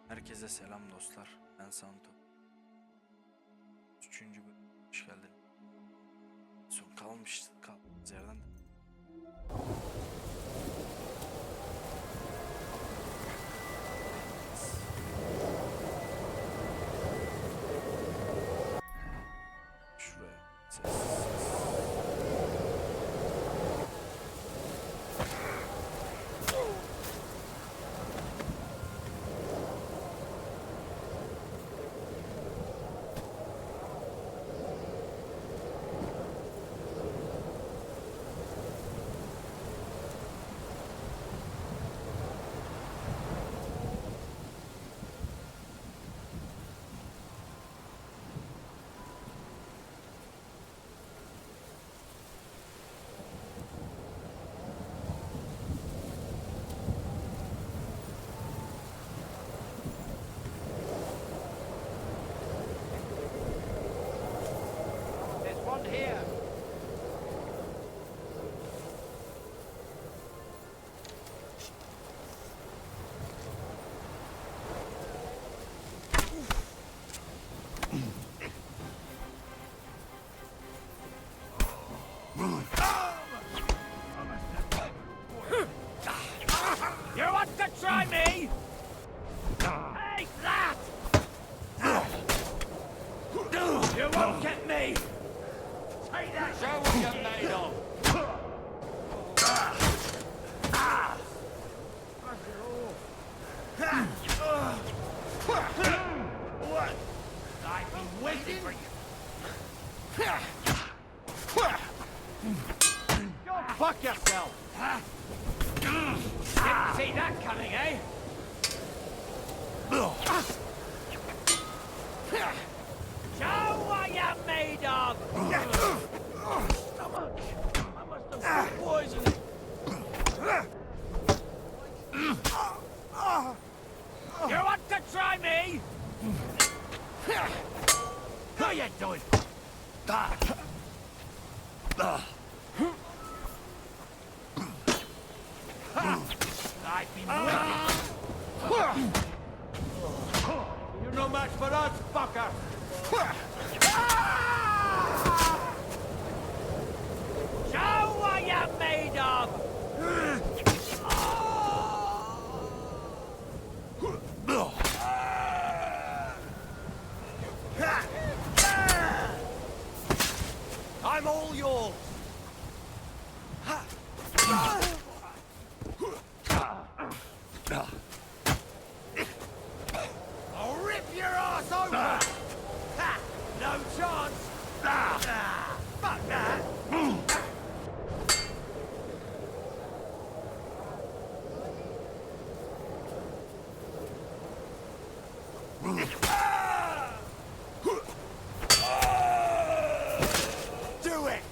Herkese selam dostlar. Ben Santo. Üçüncü bölüm. Hoş geldin. Son kaldığımız yerden de. Şuraya. Sessiz. You want to try me? Hey, that! You won't get me! Take that! Show what you're made of! What? I've been waiting for you! Go fuck yourself! Didn't see that coming, eh? Show what you're made of! Stomach! I must have food poisoning! You want to try me? How you doing? I've been waiting. You're no match for us, fucker. Show what you're made of. I'm all yours. I'll rip your ass open! Ha! No chance! Fuck that! Do it!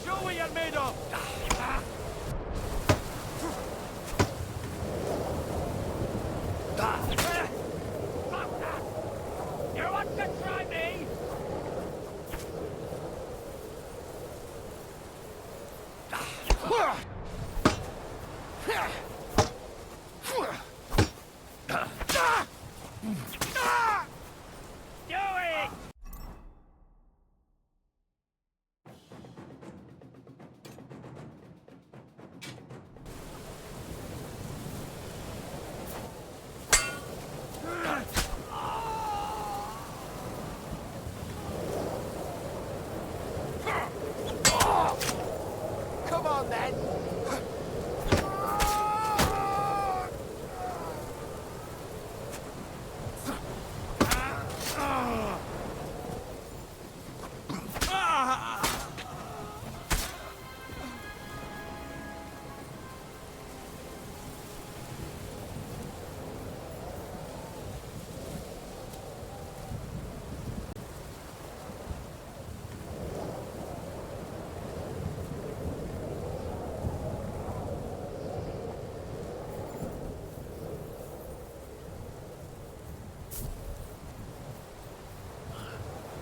Show what you're made of! Fuck that! You want to try me?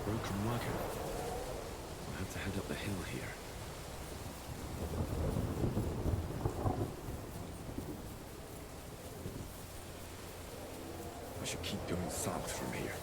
broken wagon. I'll have to head up the hill here. I should keep going south from here.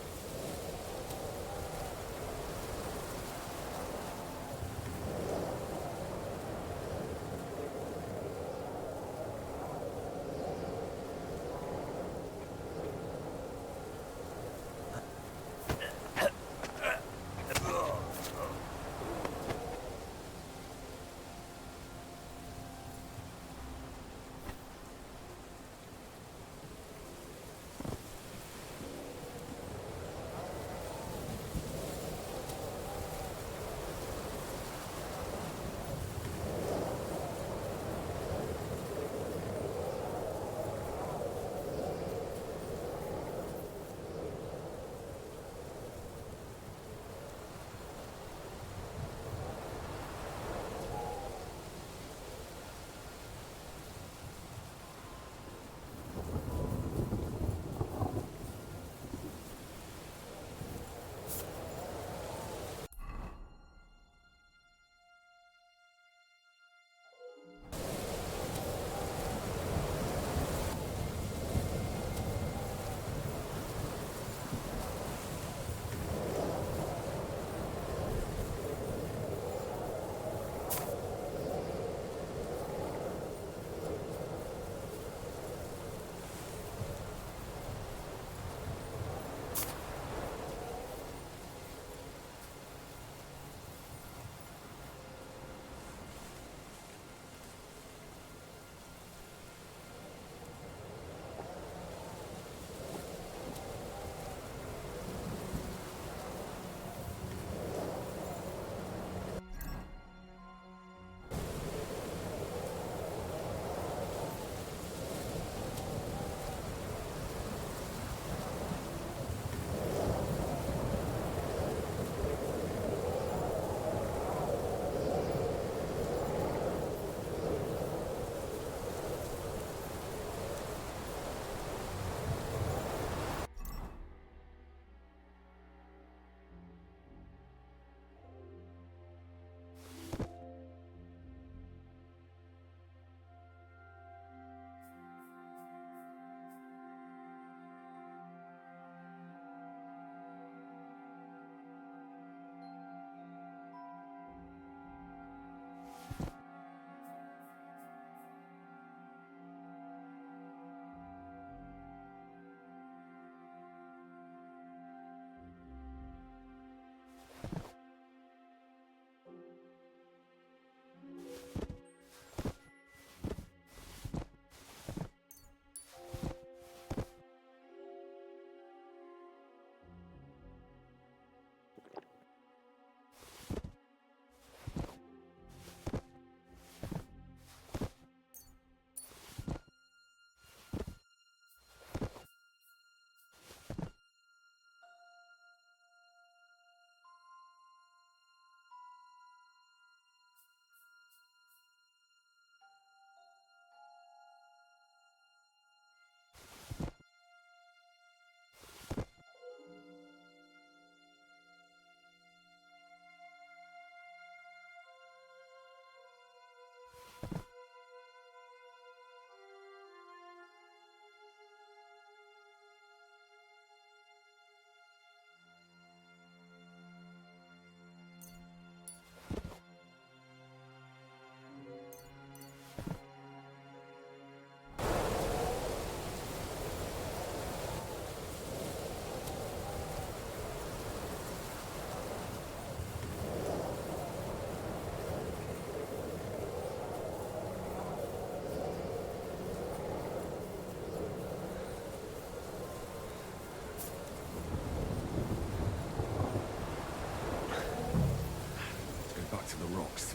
rocks.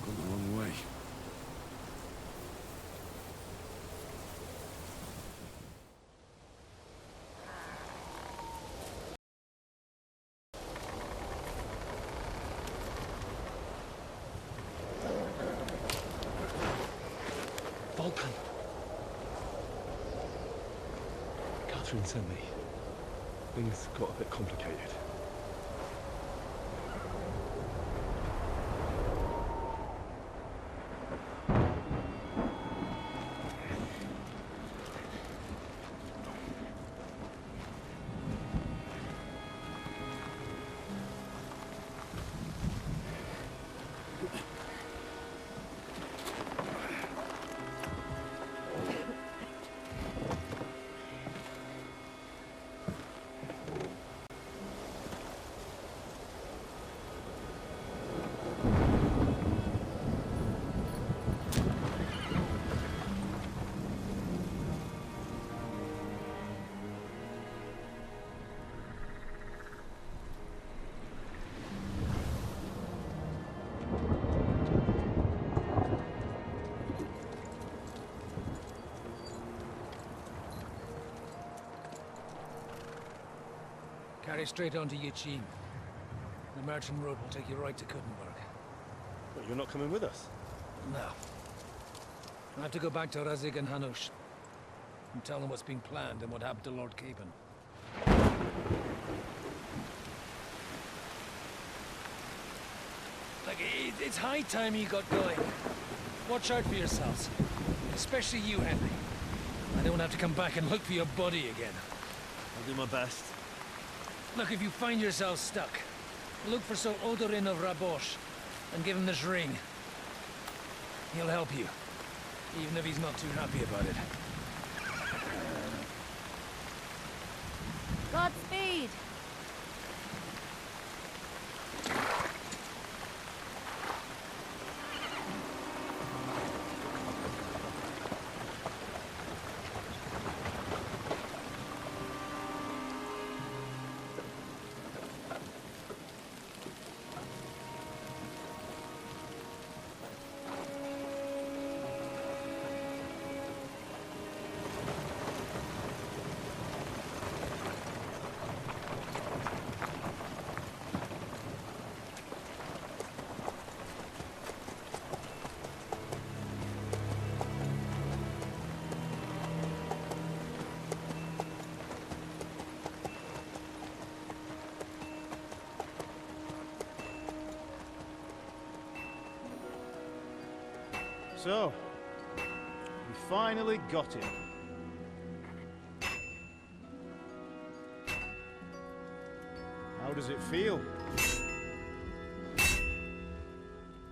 Gone the wrong way. Vulcan. Catherine sent me. Things got a bit complicated. Carry straight on to Yichin. The merchant road will take you right to Kuttenberg. But you're not coming with us? No. I have to go back to Razig and Hanush and tell them what's been planned and what happened to Lord Capen. Like, it's high time you got going. Watch out for yourselves. Especially you, Henry. I don't have to come back and look for your body again. I'll do my best. Look, if you find yourself stuck, look for Sir Odorin of Rabosh and give him this ring. He'll help you, even if he's not too happy about it. Godspeed! So, we finally got him. How does it feel?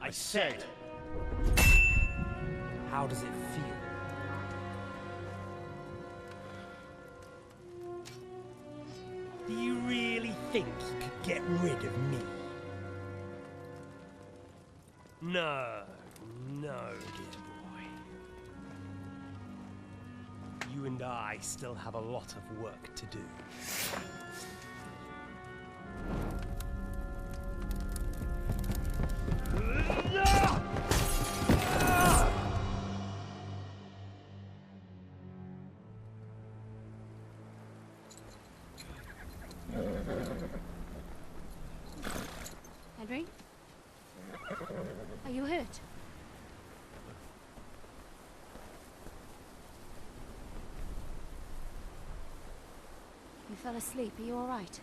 I said. How does it feel? Do you really think you could get rid of me? No, dear boy. You and I still have a lot of work to do. Henry? Are you hurt? You fell asleep. Are you all right?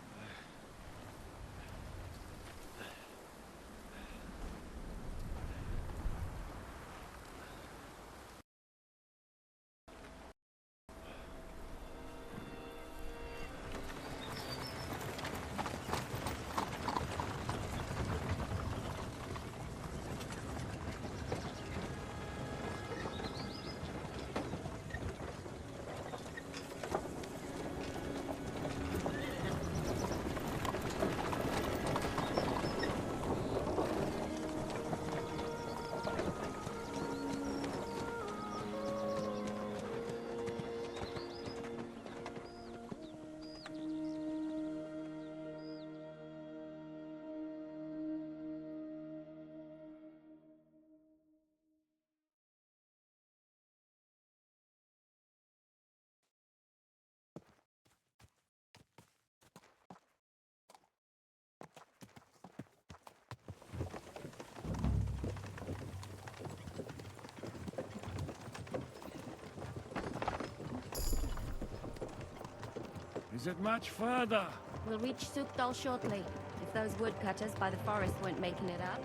Is it much further? We'll reach Sukdal shortly, if those woodcutters by the forest weren't making it up.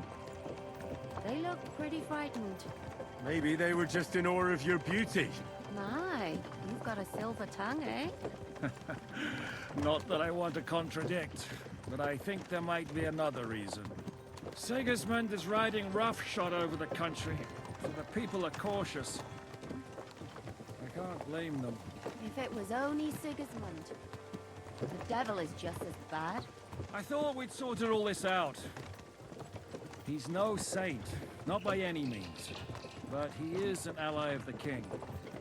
They look pretty frightened. Maybe they were just in awe of your beauty. My, you've got a silver tongue, eh? Not that I want to contradict, but I think there might be another reason. Sigismund is riding roughshod over the country, so the people are cautious. I can't blame them. If it was only Sigismund. The devil is just as bad. I thought we'd sorted all this out. He's no saint, not by any means. But he is an ally of the king,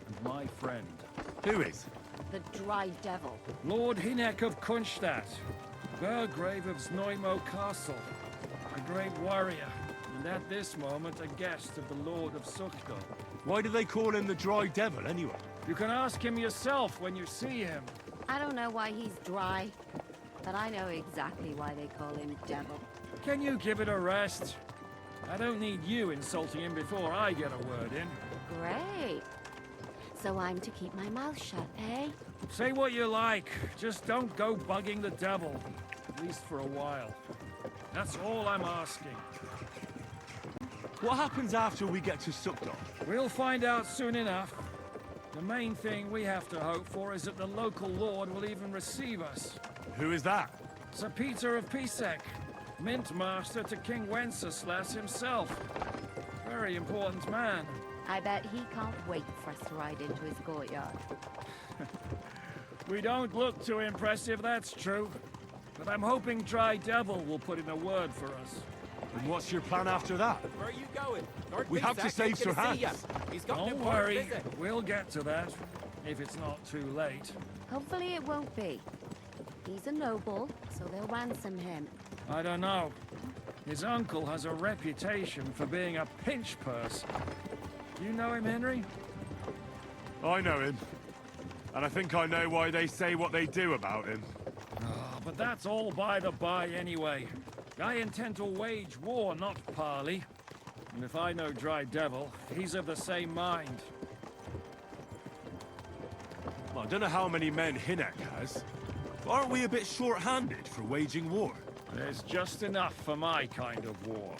and my friend. Who is? The dry devil. Lord Hinek of Kunstadt, Burgrave of Znojmo Castle, a great warrior, and at this moment a guest of the Lord of Sukdal. Why do they call him the Dry Devil, anyway? You can ask him yourself when you see him. I don't know why he's dry. but I know exactly why they call him Devil. Can you give it a rest? I don't need you insulting him before I get a word in. Great. So I'm to keep my mouth shut, eh? Say what you like, just don't go bugging the devil. At least for a while. That's all I'm asking. What happens after we get to Sukdal? We'll find out soon enough. The main thing we have to hope for is that the local lord will even receive us. Who is that? Sir Peter of Pisek, Mint Master to King Wenceslas himself. Very important man. I bet he can't wait for us to ride into his courtyard. We don't look too impressive, that's true. But I'm hoping Dry Devil will put in a word for us. And what's your plan after that? Where are you going? Lord We have to Pisac save is Sir gonna see ya. Hans. He's got an Don't important worry, visit. we'll get to that. If it's not too late. Hopefully it won't be. He's a noble, so they'll ransom him. I don't know. His uncle has a reputation for being a pinch purse. You know him, Henry? I know him. And I think I know why they say what they do about him. Oh, but that's all by the by anyway. I intend to wage war, not parley. And if I know Dry Devil, he's of the same mind. Well, I don't know how many men Hinek has. But aren't we a bit short-handed for waging war? There's just enough for my kind of war.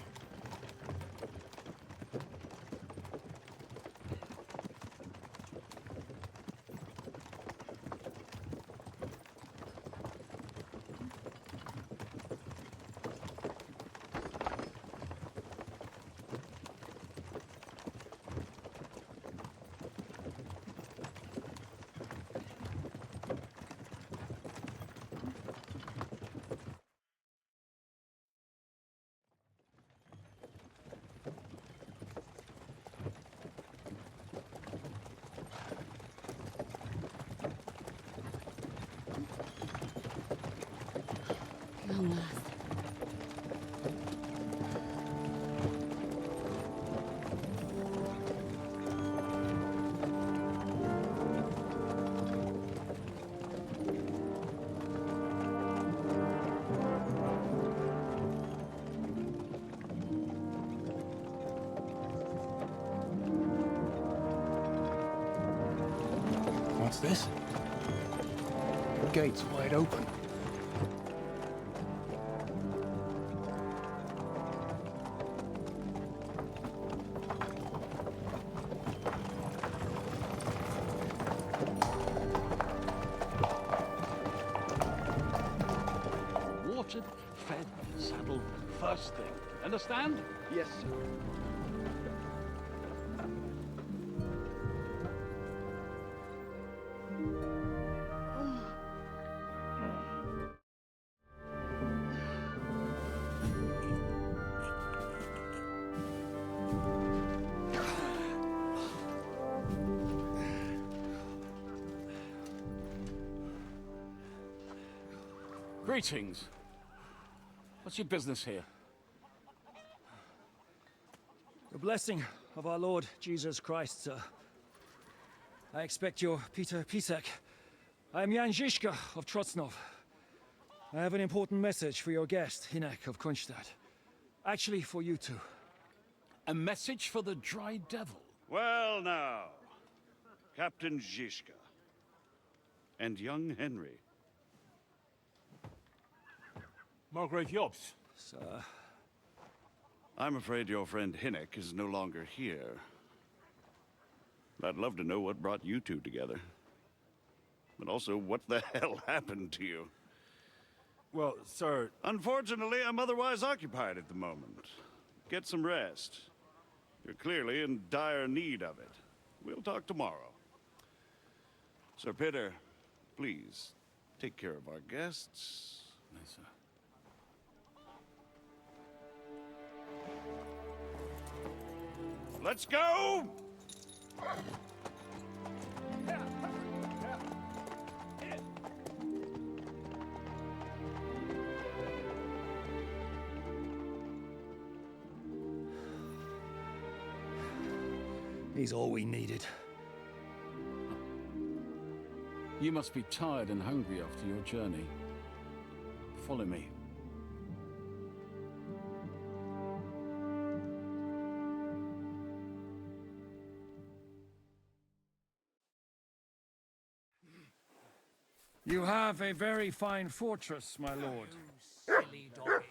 Long last. What's this? The gate's wide open. Watered, fed, saddled, first thing. Understand? Yes, sir. Greetings. What's your business here? The blessing of our Lord Jesus Christ, sir. I expect you're Peter Pisek. I am Jan Žižka of Trocnov. I have an important message for your guest, Hinek of Kunstad. Actually, for you two. A message for the Dry Devil. Well now, Captain Žižka and young Henry. Margrave Jobs. Sir, I'm afraid your friend Hinek is no longer here. I'd love to know what brought you two together. But also, what the hell happened to you? Well, sir, Unfortunately, I'm otherwise occupied at the moment. Get some rest. You're clearly in dire need of it. We'll talk tomorrow. Sir Peter, please, take care of our guests. Yes, sir. Let's go! he's all we needed. You must be tired and hungry after your journey. Follow me. You have a very fine fortress, my lord. Silly doggy.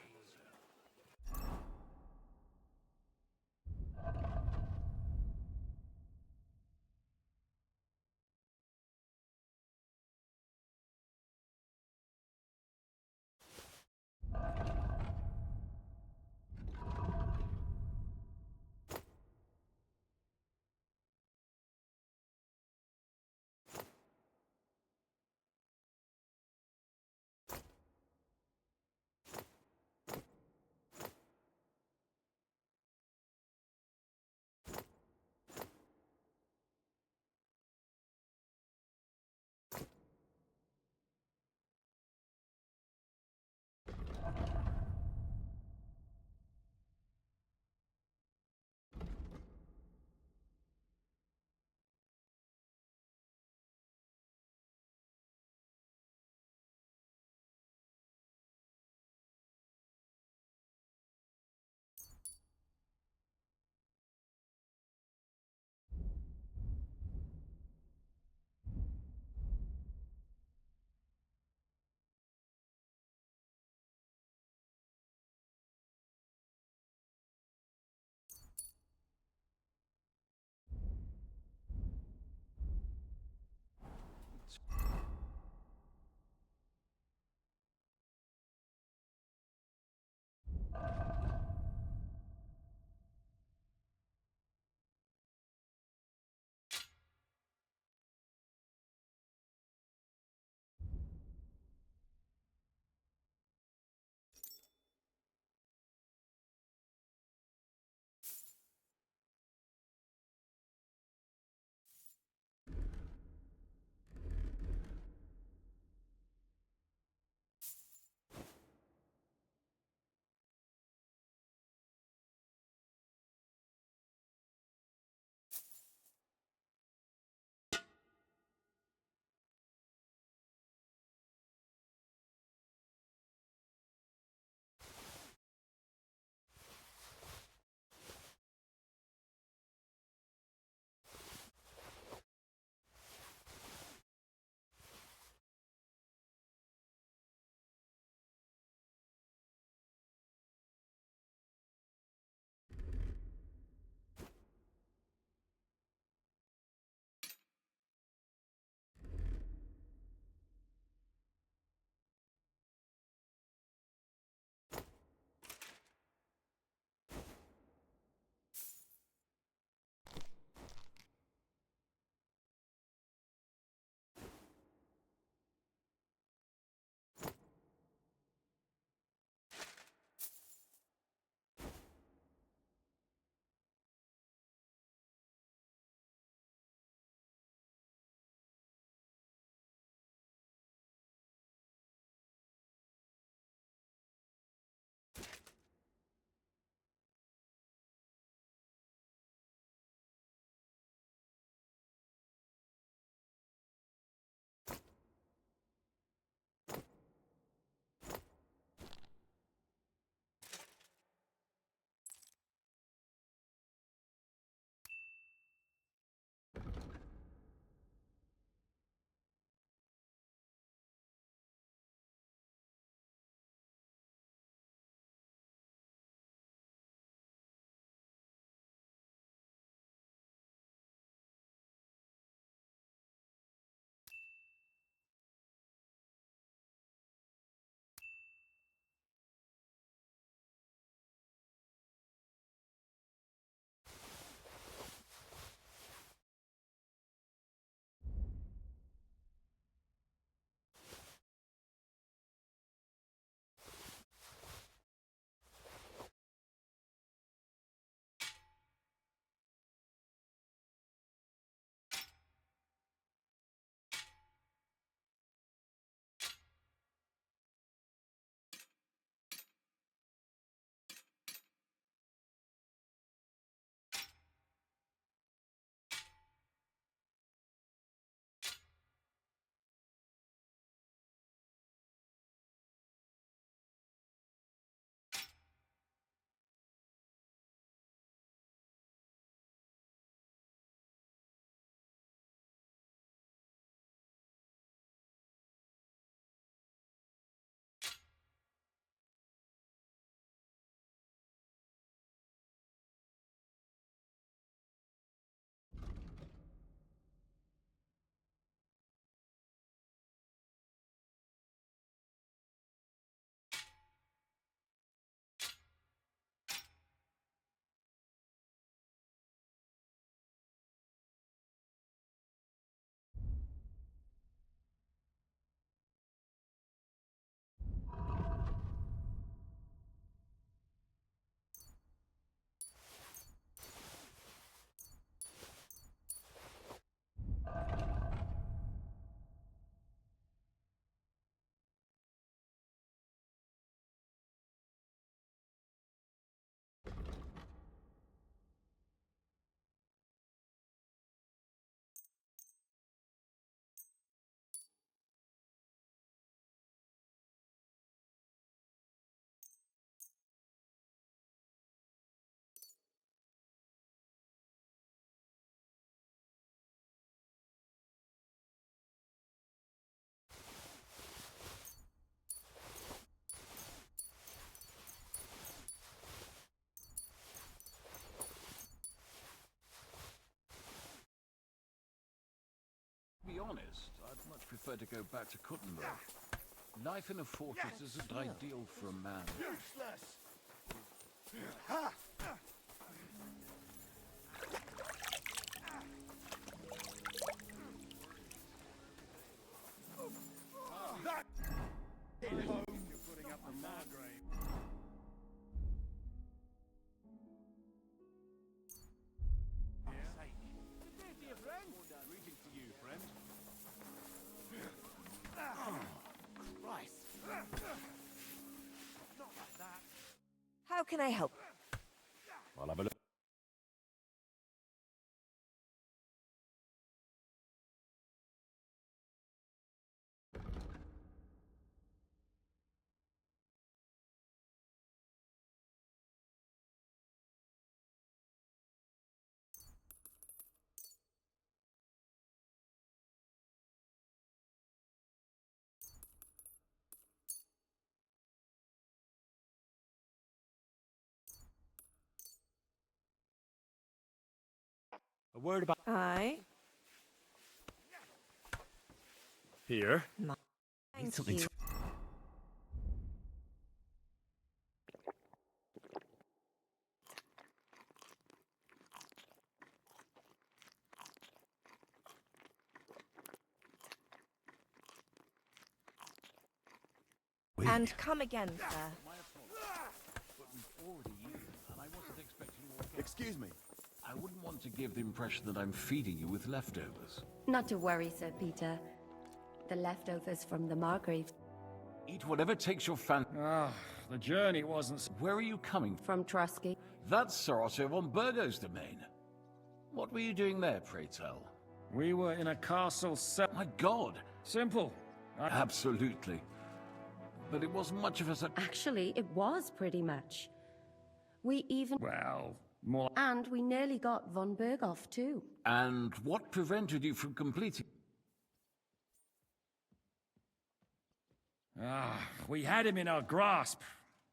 honest, I'd much prefer to go back to Kuttenberg. Life in a fortress isn't ideal for a man. Useless! You're putting up the Margrave. Greetings to you, friend. How can I help? I'll have a look. A word about Aye. here. Thank something you. to- And come again, sir. But we've already eaten, and I wasn't expecting more. Excuse me. I wouldn't want to give the impression that I'm feeding you with leftovers. Not to worry, Sir Peter. The leftovers from the Margrave Eat whatever takes your fancy. Ah, the journey wasn't... Where are you coming from? from Trotsky. That's Sir Otto von Burgo's domain. What were you doing there, pray tell? We were in a castle My God! Simple. Absolutely. But it wasn't much of a... Actually, it was pretty much. We even... Well, more... And we nearly got von Berghoff, too. And what prevented you from completing... Ah, we had him in our grasp.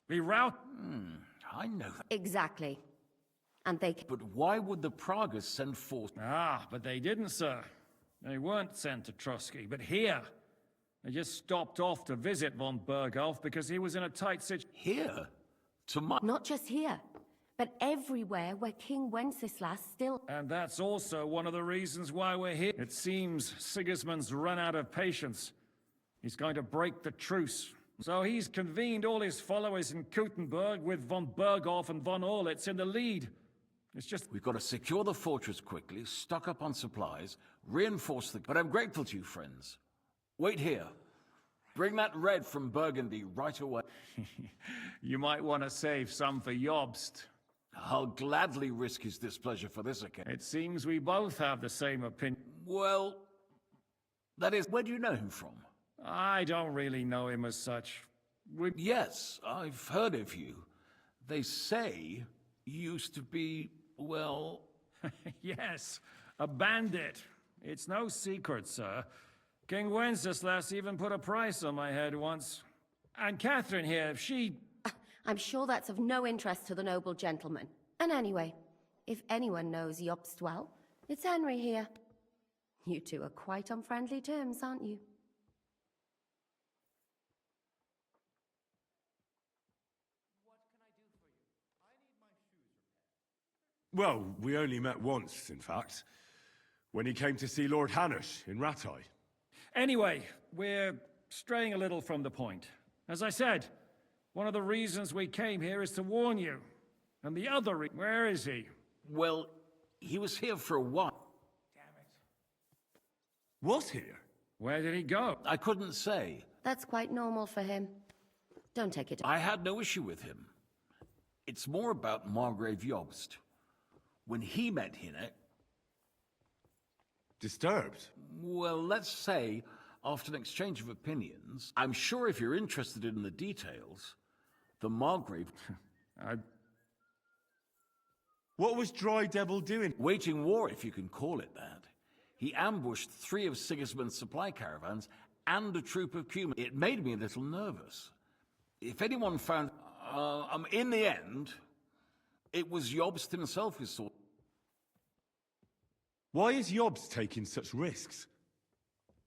We rout... I know that. Exactly. And they... But why would the Pragas send forth... Ah, but they didn't, sir. They weren't sent to Trotsky, but here. They just stopped off to visit von Berghoff because he was in a tight situation. Here? To my... Not just here, but everywhere where King Wenceslas still... And that's also one of the reasons why we're here. It seems Sigismund's run out of patience. He's going to break the truce. So he's convened all his followers in Kuttenberg with von Berghoff and von Orlitz in the lead. It's just... We've got to secure the fortress quickly, stock up on supplies, reinforce the... But I'm grateful to you, friends. Wait here. Bring that red from Burgundy right away. You might want to save some for Jobst. I'll gladly risk his displeasure for this occasion. It seems we both have the same opinion. Well, that is... Where do you know him from? I don't really know him as such. Yes, I've heard of you. They say you used to be, well... Yes, a bandit. It's no secret, sir. King Wenceslas even put a price on my head once. And Catherine here, she... I'm sure that's of no interest to the noble gentleman. And anyway, if anyone knows Jobst well, it's Henry here. You two are quite on friendly terms, aren't you? Well, we only met once, in fact. When he came to see Lord Hanush in Rattay. Anyway, we're straying a little from the point. As I said, one of the reasons we came here is to warn you. And the other where is he? Well, he was here for a while. Was here? Where did he go? I couldn't say. That's quite normal for him. Don't take it. I had no issue with him. It's more about Margrave Jobst. When he met Hinek... Disturbed? Well, let's say, after an exchange of opinions, I'm sure if you're interested in the details, the Margrave... What was Dry Devil doing? Waging war, if you can call it that. He ambushed 3 of Sigismund's supply caravans and a troop of Cuman. It made me a little nervous. If anyone found... in the end, it was Jobst himself who saw... Why is Jobst taking such risks?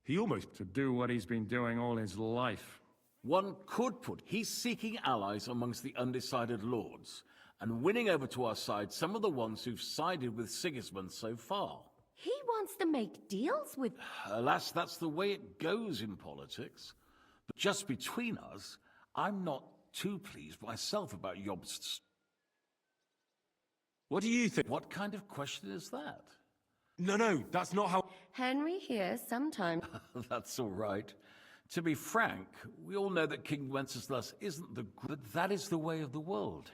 He almost... To do what he's been doing all his life. One could put he's seeking allies amongst the undecided lords, and winning over to our side some of the ones who've sided with Sigismund so far. He wants to make deals with... Alas, that's the way it goes in politics. But just between us, I'm not too pleased myself about Jobst's... What do you think? What kind of question is that? No, that's not how... Henry here sometimes... That's all right. To be frank, we all know that King Wenceslas isn't the... But that is the way of the world.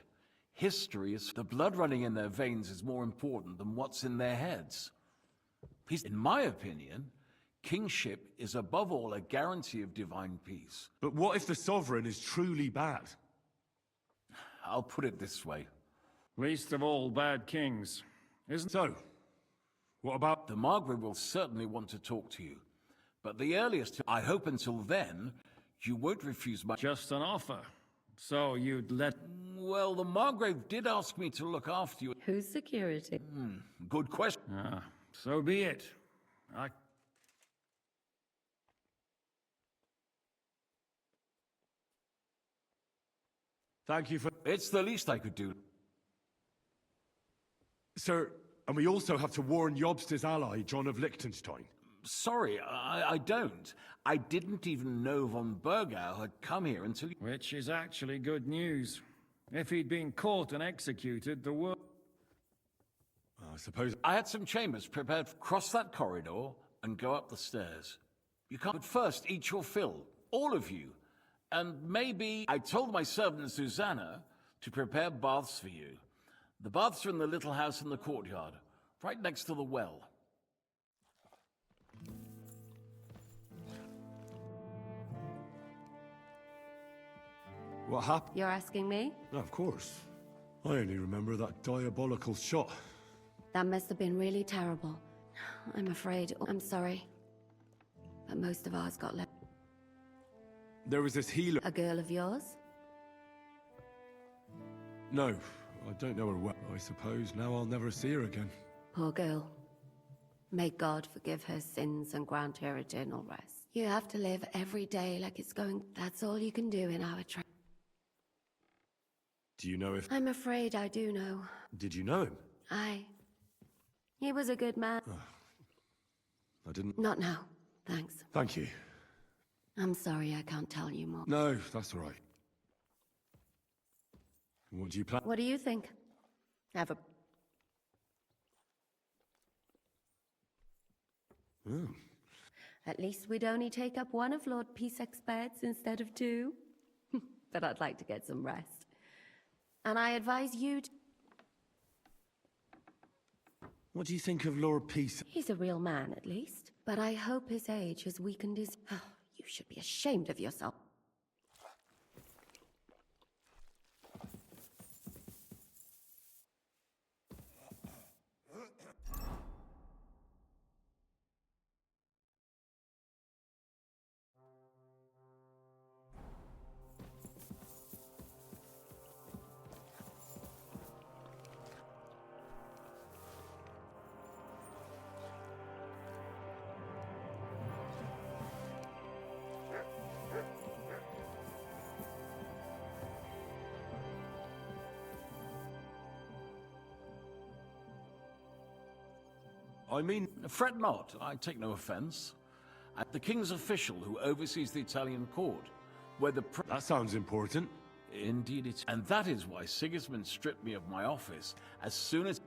History is... The blood running in their veins is more important than what's in their heads. In my opinion, kingship is above all a guarantee of divine peace. But what if the sovereign is truly bad? I'll put it this way. Least of all bad kings, isn't... So, what about... The Margrave will certainly want to talk to you. But the earliest... I hope until then, you won't refuse my... Just an offer. So you'd let... Well, the Margrave did ask me to look after you. Who's security? Good question. So be it. Thank you for... It's the least I could do. Sir, and we also have to warn Jobst's ally, John of Liechtenstein. Sorry, I don't. I didn't even know von Burgau had come here until... Which is actually good news. If he'd been caught and executed, the world... I suppose... I had some chambers prepared. Cross that corridor and go up the stairs. You can't... But first, eat your fill. All of you. And maybe... I told my servant Susanna to prepare baths for you. The baths are in the little house in the courtyard, right next to the well. What happened? You're asking me? Of course. I only remember that diabolical shot. That must have been really terrible. I'm afraid... I'm sorry. But most of ours got left. There was this healer... A girl of yours? No, I don't know her well. I suppose now I'll never see her again. Poor girl. May God forgive her sins and grant her eternal rest. You have to live every day like it's going... That's all you can do in our trade. Do you know if... I'm afraid I do know. Did you know him? Aye. He was a good man. I didn't... Not now, thanks. Thank you. I'm sorry I can't tell you more. No, that's all right. What do you plan? What do you think? Have a... Oh. At least we'd only take up one of Lord Pisac's beds instead of two. But I'd like to get some rest. And I advise you to... What do you think of Lord Pisac? He's a real man, at least. But I hope his age has weakened his... Oh, you should be ashamed of yourself. I mean... Fret not, I take no offense. I'm the king's official who oversees the Italian court, where the... That sounds important. Indeed it is. And that is why Sigismund stripped me of my office as soon as...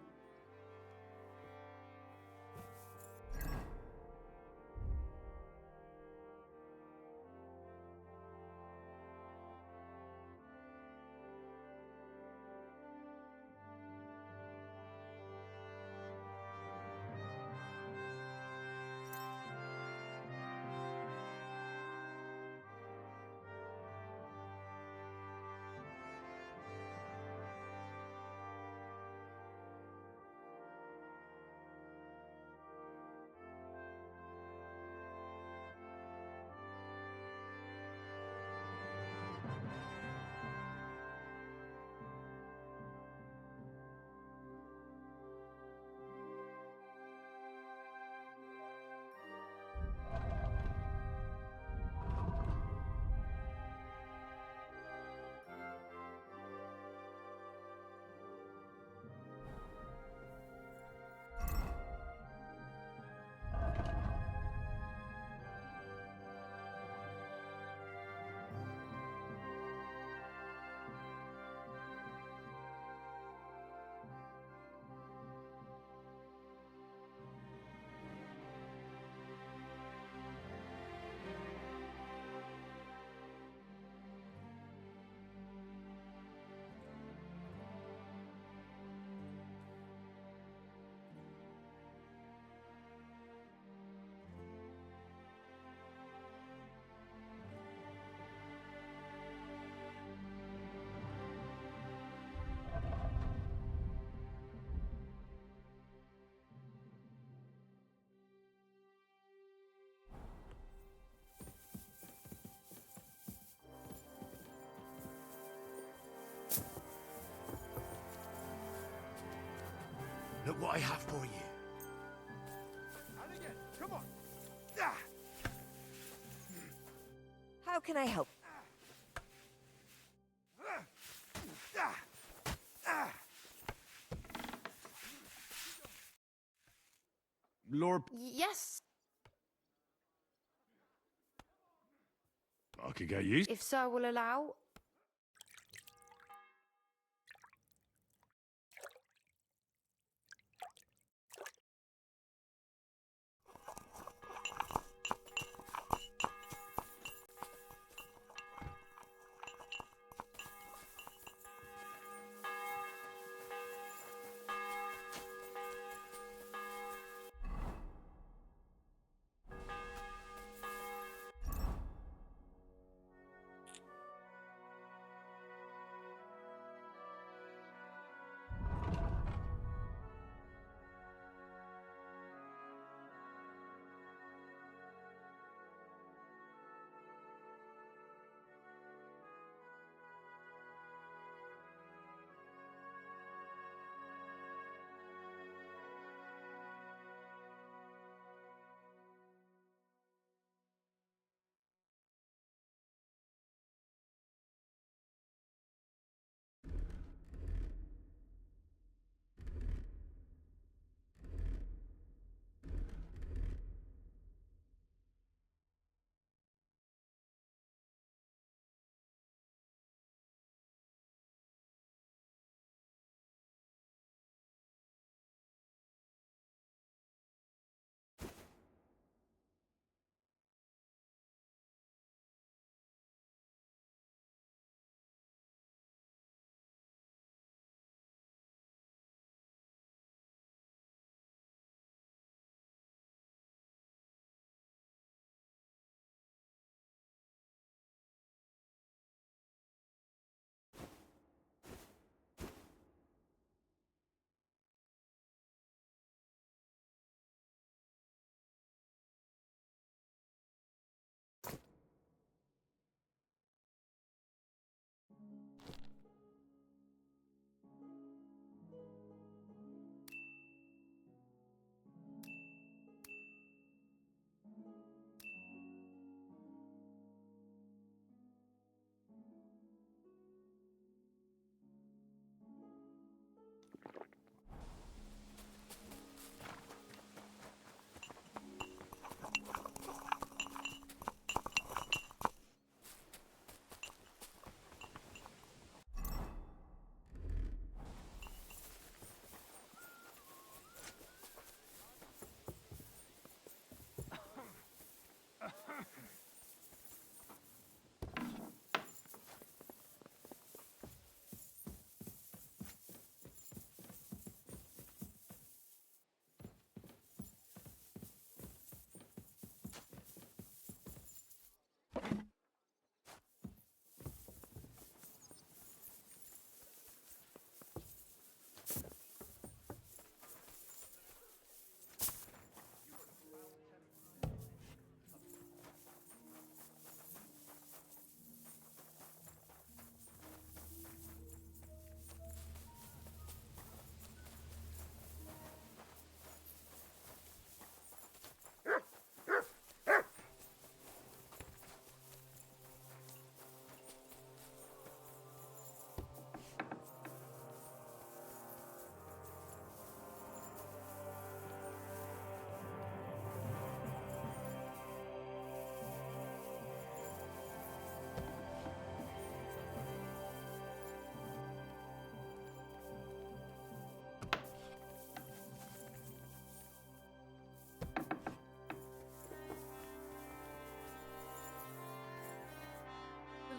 Look what I have for you. Come on. How can I help? Lord, Yes, I could get used. if Sir will allow.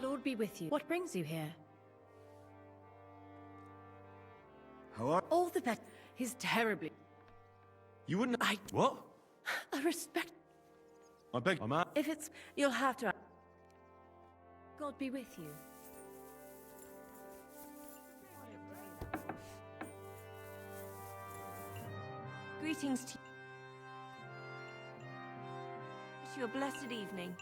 The Lord be with you. What brings you here? How are All the better. He's terribly... you? Wouldn't I? What? I respect... I beg. I'm out. If it's... You'll have to... God be with you. Greetings to you. Wish you a blessed evening.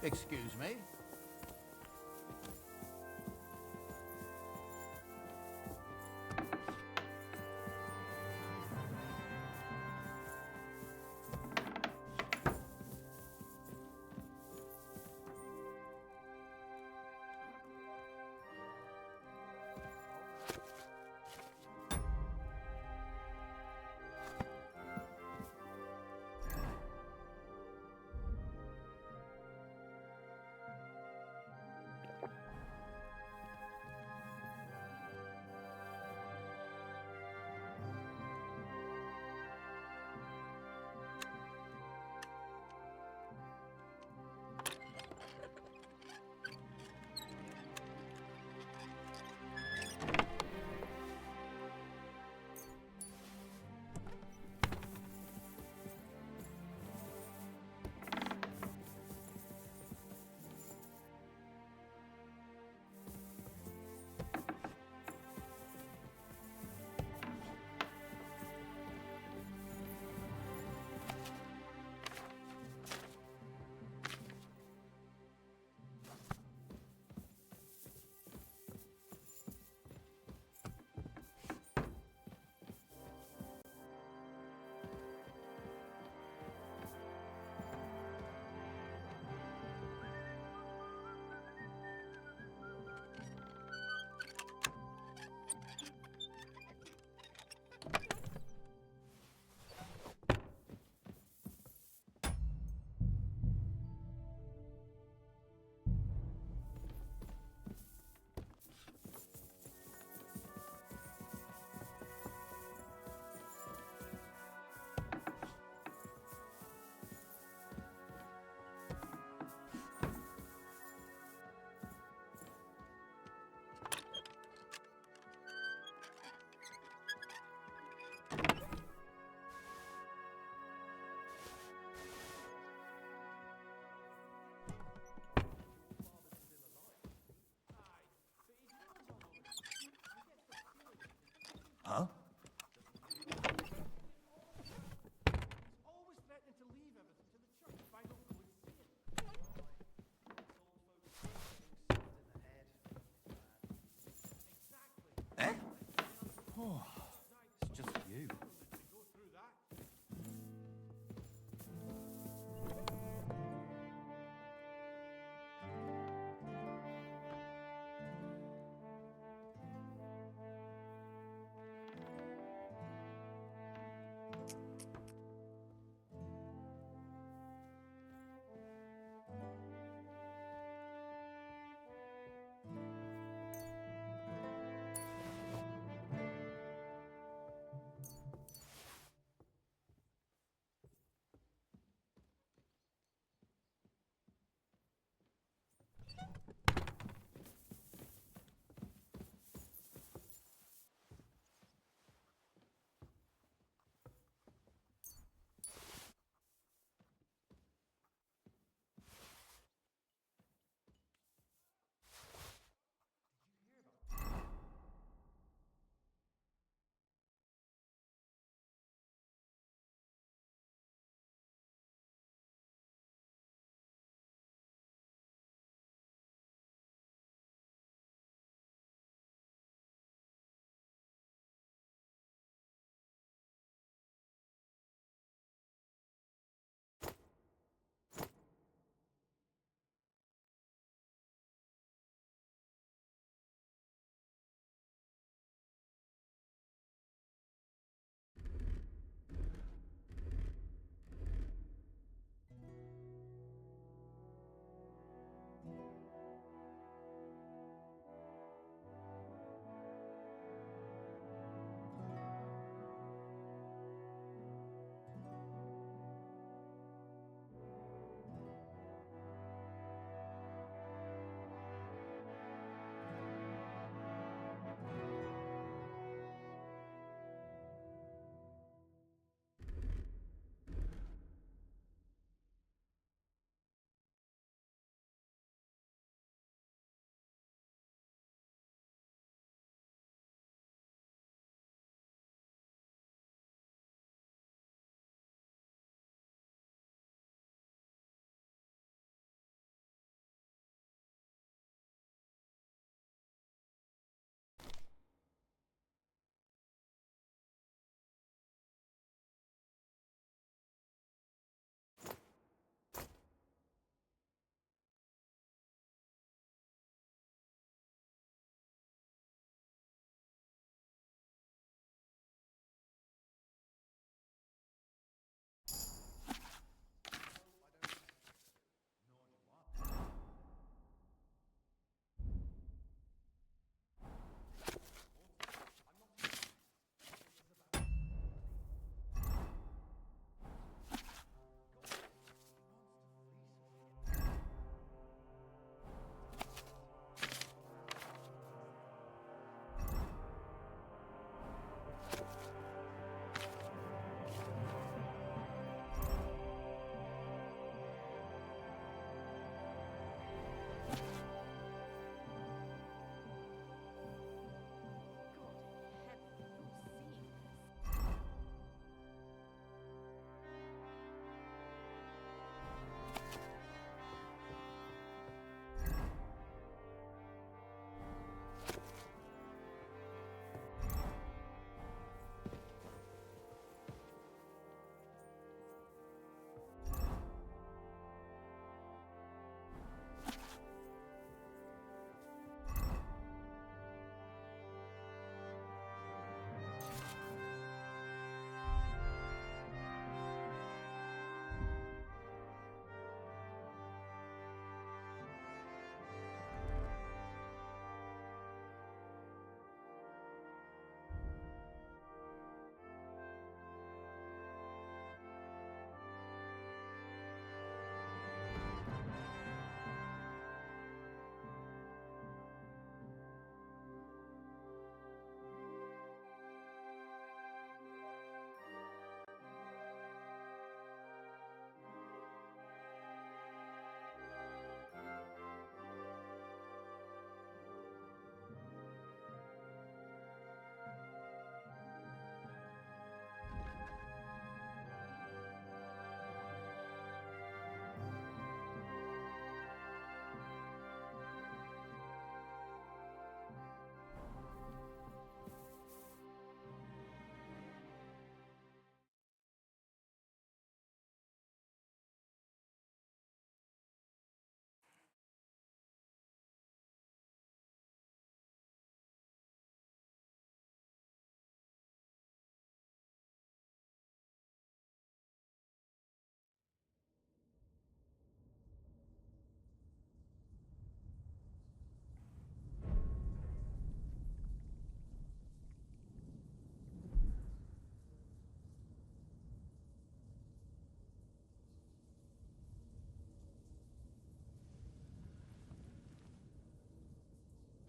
Excuse me.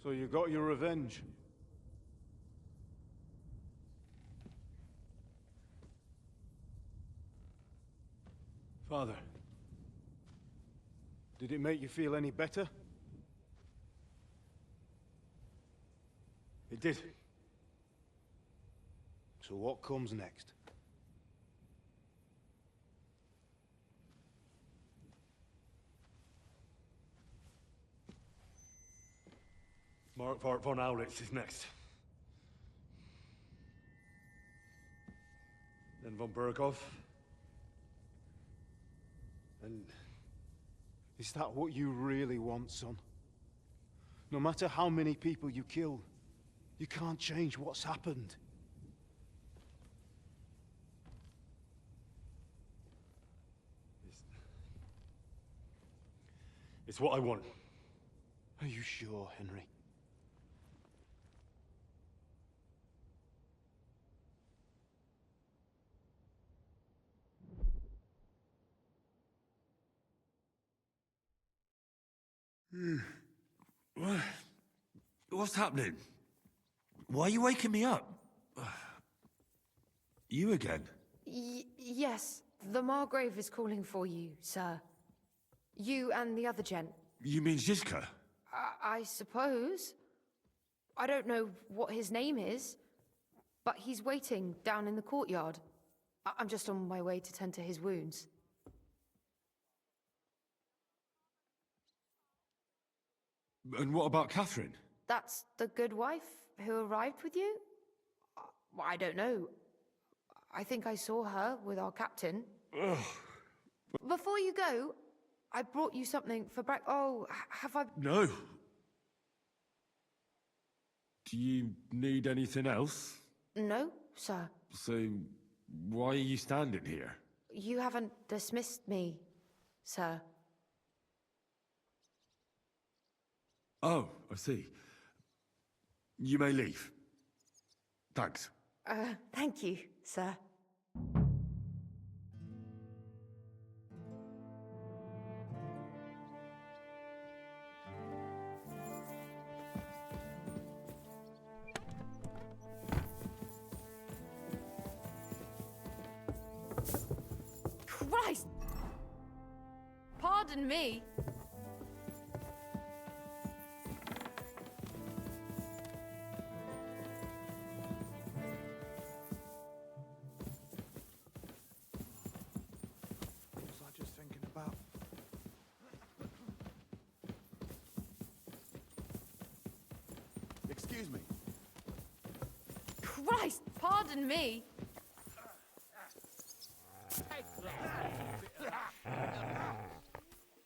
So you got your revenge. Father, did it make you feel any better? It did. So what comes next? Mark von Aulitz is next. Then von Burgov. And is that what you really want, son? No matter how many people you kill, you can't change what's happened. It's what I want. Are you sure, Henry? What's happening? Why are you waking me up? You again? Yes, the Margrave is calling for you, sir. You and the other gent. You mean Ziska? I suppose. I don't know what his name is, but he's waiting down in the courtyard. I'm just on my way to tend to his wounds. And what about Catherine? That's the good wife who arrived with you? I don't know. I think I saw her with our captain. Ugh. Before you go, I brought you something for breakfast. Oh, have I... No. Do you need anything else? No, sir. So, why are you standing here? You haven't dismissed me, sir. Oh, I see. You may leave. Thanks. Thank you, sir. Christ! Pardon me. Excuse me. Christ, pardon me.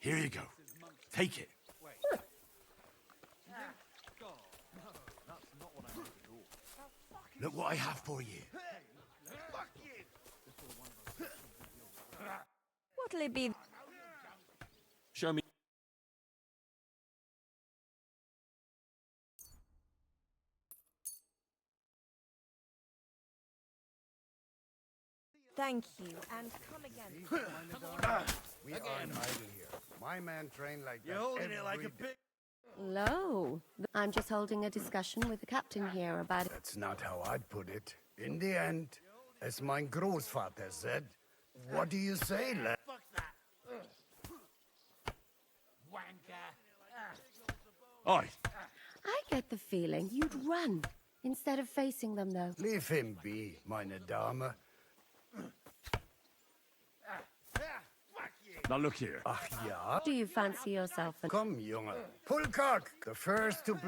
Here you go. Take it. Look what I have for you. What'll it be? Show me. Thank you, and come again. We are idle here. My man trained like that. You're holding it like a big... Lo, I'm just holding a discussion with the captain here about it. That's not how I'd put it. In the end, as my Großvater said, what do you say, lad? Fuck that. Wanker. Oi. I get the feeling you'd run instead of facing them, though. Leave him be, meine Dame. Now look here. Ach ja? Do you fancy yourself a... Komm, Junge. Pulkak, the first to...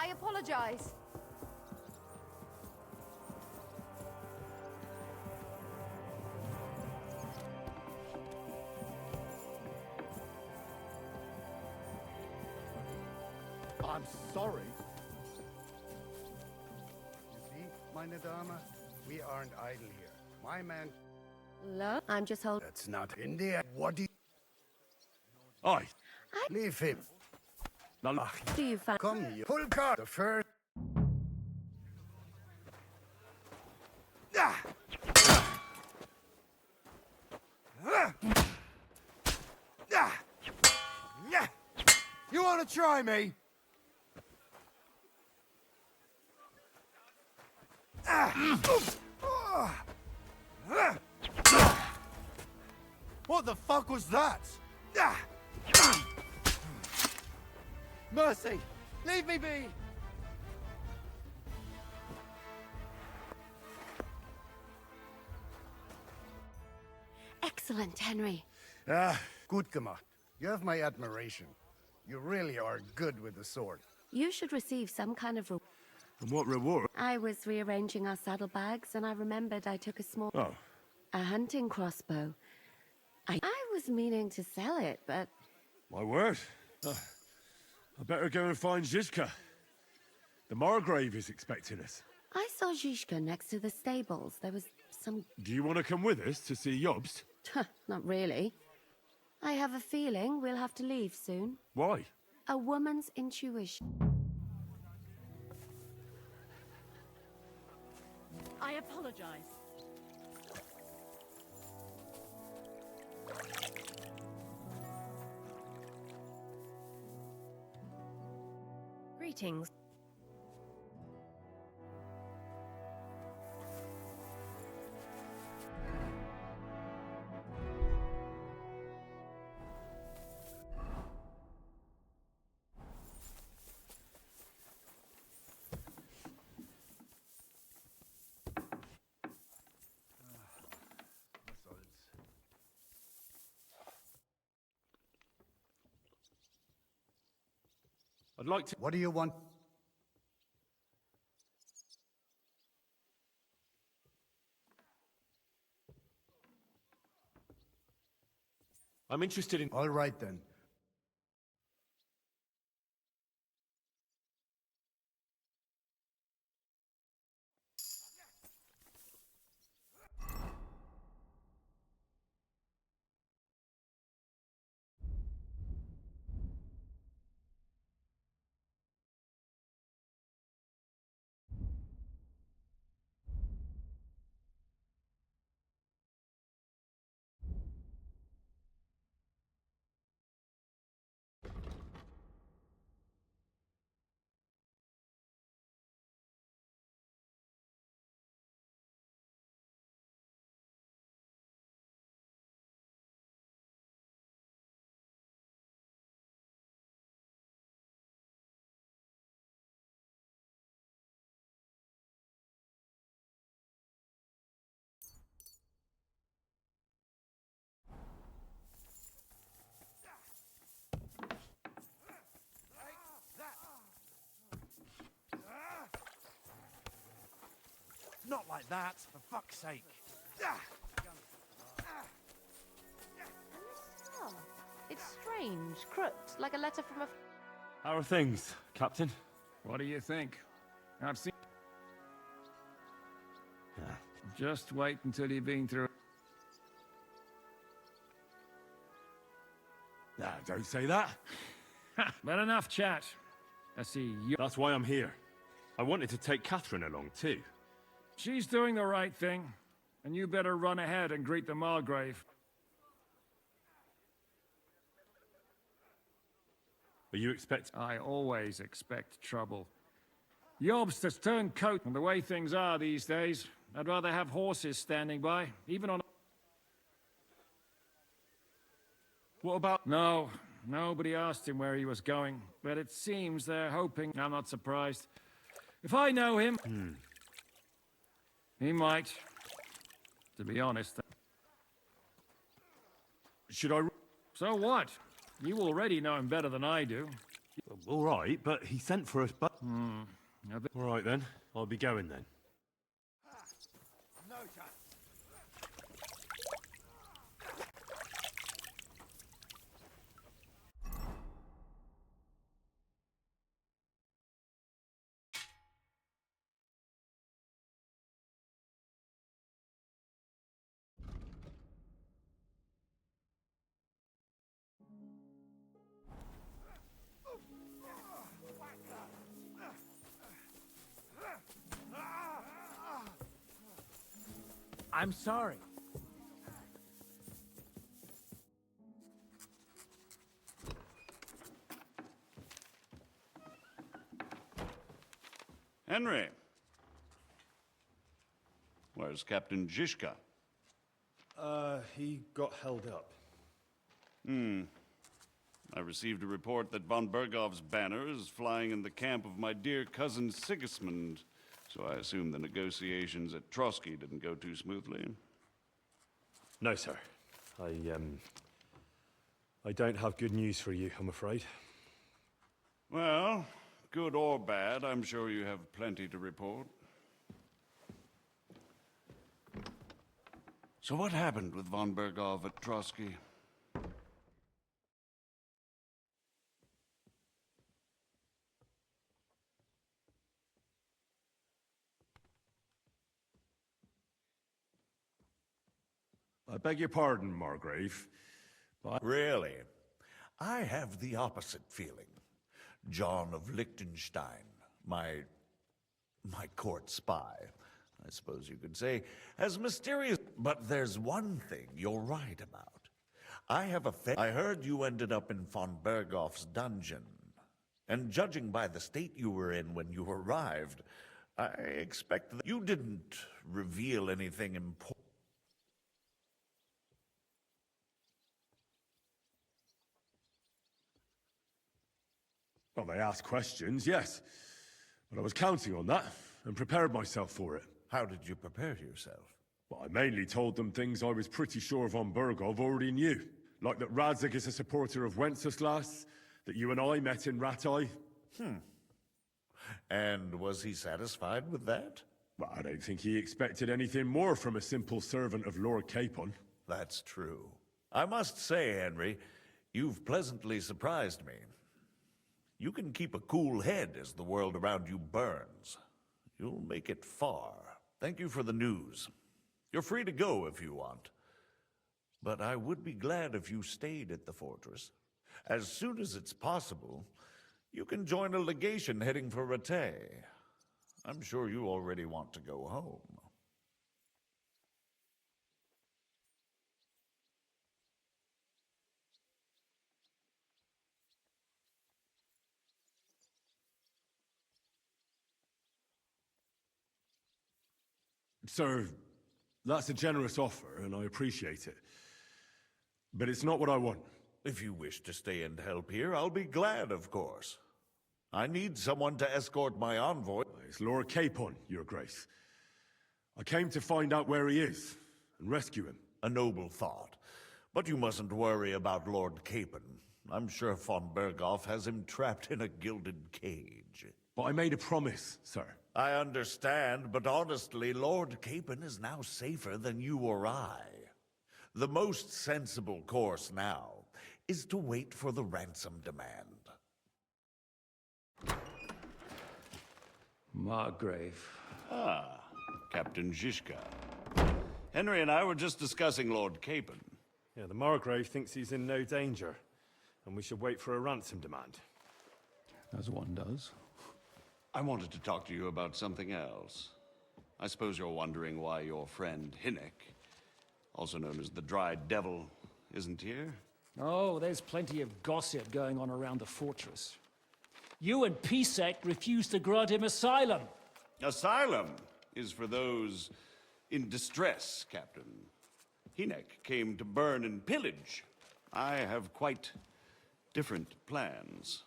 I apologize. I'm sorry. You see, meine Dame, we aren't idle here. My man... Look, I'm just holding... That's not in the... What do you... Aye. Leave him. Now, Do you find... Come, you pull card. The first... You want to try me? What the fuck was that? Mercy! Leave me be! Excellent, Henry. Gut gemacht. You have my admiration. You really are good with the sword. You should receive some kind of... and what reward? I was rearranging our saddlebags, and I remembered I took a small... Oh. A hunting crossbow. I was meaning to sell it, but... My word. I better go and find Zizka. The Margrave is expecting us. I saw Zizka next to the stables. There was some... Do you want to come with us to see Jobst? Not really. I have a feeling we'll have to leave soon. Why? A woman's intuition. I apologize. Greetings. I'd like to... What do you want? I'm interested in... All right, then. Not like that, for fuck's sake. Oh, it's strange, crooked, like a letter from a... How are things, Captain? What do you think? I've seen... Just wait until you've been through... Nah, don't say that. But enough chat. I see you... That's why I'm here. I wanted to take Catherine along, too. She's doing the right thing, and you better run ahead and greet the Margrave. Are you expecting... I always expect trouble. Jobst has turned coat, and the way things are these days, I'd rather have horses standing by, even on... What about... No, nobody asked him where he was going, but it seems they're hoping... I'm not surprised. If I know him... He might. To be honest. Should I... So what? You already know him better than I do. All right, but he sent for us, but... All right, then. I'll be going, then. No time. I'm sorry. Henry. Where's Captain Zizka? He got held up. I received a report that von Bergov's banner is flying in the camp of my dear cousin Sigismund, so I assume the negotiations at Trotsky didn't go too smoothly. No, sir. I don't have good news for you, I'm afraid. Well, good or bad, I'm sure you have plenty to report. So what happened with von Bergov at Trotsky? I beg your pardon, Margrave, but... Really? I have the opposite feeling. John of Liechtenstein, my court spy, I suppose you could say, has mysterious... But there's one thing you're right about. I heard you ended up in von Bergov's dungeon. And judging by the state you were in when you arrived, I expect that you didn't reveal anything important. Well, they asked questions, yes. But I was counting on that, and prepared myself for it. How did you prepare yourself? Well, I mainly told them things I was pretty sure von Bergov already knew. Like that Radzig is a supporter of Wenceslas, that you and I met in Rattay. And was he satisfied with that? Well, I don't think he expected anything more from a simple servant of Lord Capon. That's true. I must say, Henry, you've pleasantly surprised me. You can keep a cool head as the world around you burns. You'll make it far. Thank you for the news. You're free to go if you want. But I would be glad if you stayed at the fortress. As soon as it's possible, you can join a legation heading for Rattay. I'm sure you already want to go home. Sir, that's a generous offer, and I appreciate it. But it's not what I want. If you wish to stay and help here, I'll be glad, of course. I need someone to escort my envoy. It's Lord Capon, Your Grace. I came to find out where he is, and rescue him. A noble thought. But you mustn't worry about Lord Capon. I'm sure von Bergov has him trapped in a gilded cage. But I made a promise, sir. I understand, but honestly, Lord Capon is now safer than you or I. The most sensible course now is to wait for the ransom demand. Margrave. Ah, Captain Zizka. Henry and I were just discussing Lord Capon. Yeah, the Margrave thinks he's in no danger, and we should wait for a ransom demand. As one does. I wanted to talk to you about something else. I suppose you're wondering why your friend Hinnek, also known as the Dried Devil, isn't here? Oh, there's plenty of gossip going on around the fortress. You and Pisek refused to grant him asylum. Asylum is for those in distress, Captain. Hinnek came to burn and pillage. I have quite different plans.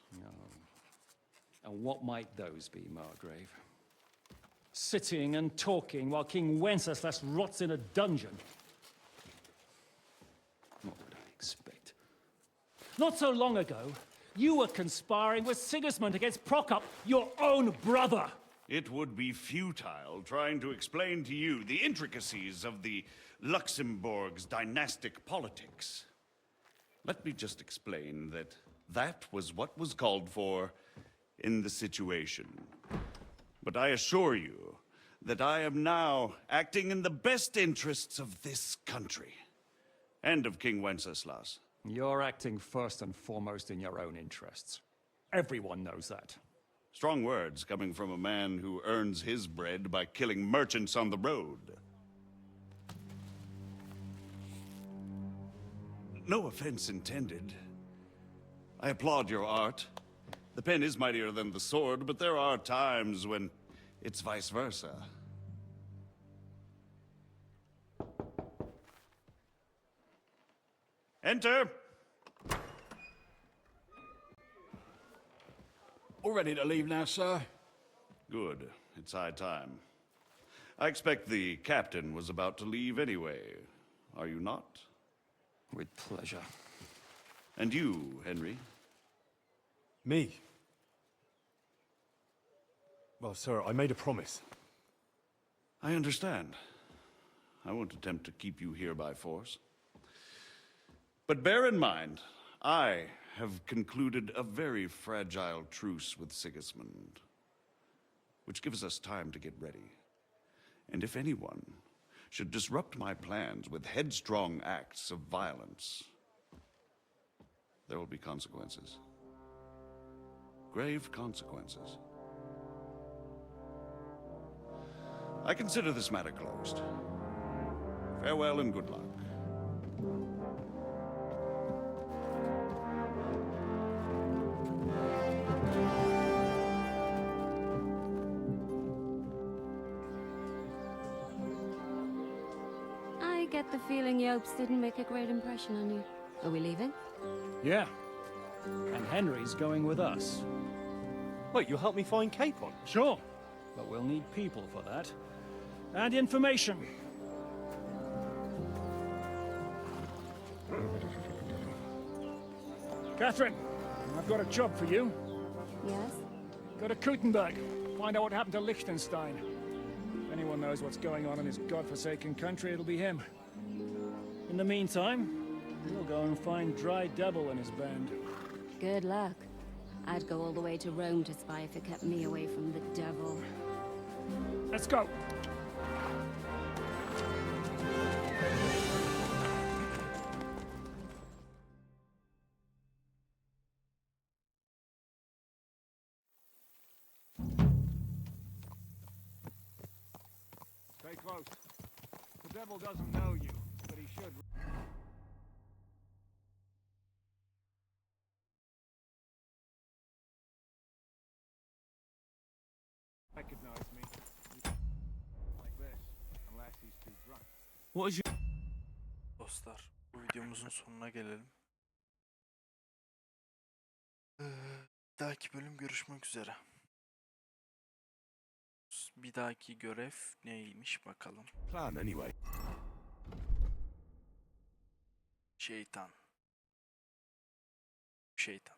And what might those be, Margrave? Sitting and talking while King Wenceslas rots in a dungeon. What would I expect? Not so long ago, You were conspiring with Sigismund against Prokop, your own brother. It would be futile trying to explain to you the intricacies of the Luxembourg's dynastic politics. Let me just explain that that was what was called for in the situation. But I assure you that I am now acting in the best interests of this country and of King Wenceslas. You're acting first and foremost in your own interests. Everyone knows that. Strong words coming from a man who earns his bread by killing merchants on the road. No offense intended. I applaud your art. The pen is mightier than the sword, but there are times when it's vice versa. Enter! All ready to leave now, sir? Good. It's high time. I expect the captain was about to leave anyway. Are you not? With pleasure. And you, Henry? Me? Well, sir, I made a promise. I understand. I won't attempt to keep you here by force. But bear in mind, I have concluded a very fragile truce with Sigismund, which gives us time to get ready. And if anyone should disrupt my plans with headstrong acts of violence, there will be consequences. Grave consequences. I consider this matter closed. Farewell and good luck. I get the feeling Yopes didn't make a great impression on you. Are we leaving? Yeah. And Henry's going with us. Wait, you'll help me find Capon? Sure. But we'll need people for that. And information. Catherine, I've got a job for you. Yes? Go to Kuttenberg. Find out what happened to Liechtenstein. If anyone knows what's going on in his godforsaken country, it'll be him. In the meantime, we'll go and find Dry Devil and his band. Good luck. I'd go all the way to Rome to spy if it kept me away from the devil. Let's go. Stay close. The devil doesn't know you, but he should. Recognize me. Like this, unless he's too drunk. What is your... Dostlar, bu videomuzun sonuna gelelim. Bir dahaki bölüm görüşmek üzere. Bir dahaki görev neymiş bakalım. Plan anyway. Şeytan. Şeytan.